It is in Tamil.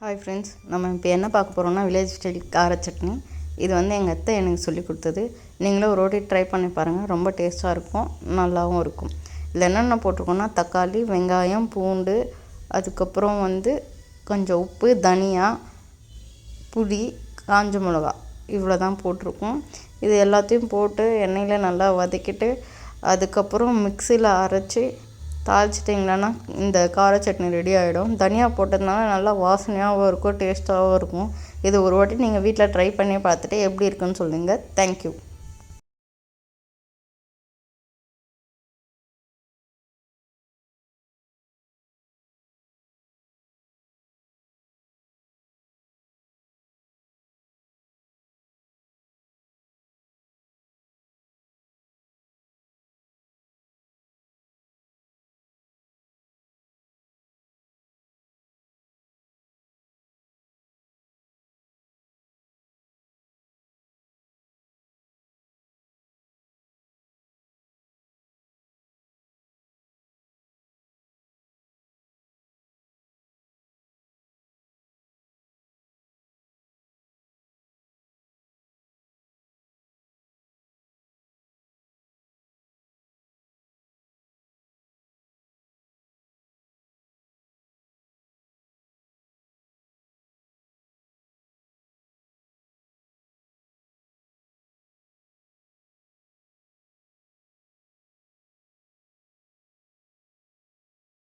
ஹாய் ஃப்ரெண்ட்ஸ், நம்ம இப்போ என்ன பார்க்க போகிறோம்னா வில்லேஜ் ஸ்டைல் கார சட்னி. இது வந்து எங்கள் அத்தை எனக்கு சொல்லி கொடுத்தது. நீங்களும் ஒரு வாட்டி ட்ரை பண்ணி பாருங்கள். ரொம்ப டேஸ்ட்டாக இருக்கும், நல்லாவும் இருக்கும். இதில் என்னென்ன போட்டிருக்கோன்னா தக்காளி, வெங்காயம், பூண்டு, அதுக்கப்புறம் வந்து கொஞ்சம் உப்பு, தனியா, புளி, காஞ்ச மிளகா, இவ்வளோ தான் போட்டிருக்கோம். இது எல்லாத்தையும் போட்டு எண்ணெயில் நல்லா வதக்கிட்டு அதுக்கப்புறம் மிக்சியில் அரைச்சி தாளிச்சிட்டிங்களன்னா இந்த கார சட்னி ரெடி ஆகிடும். தனியா போட்டதுனால நல்லா வாசனையாகவும் இருக்கும், டேஸ்ட்டாகவும் இருக்கும். இது ஒரு வாட்டி நீங்கள் வீட்டில் ட்ரை பண்ணி பார்த்துட்டு எப்படி இருக்குன்னு சொல்லுங்கள். தேங்க்யூ.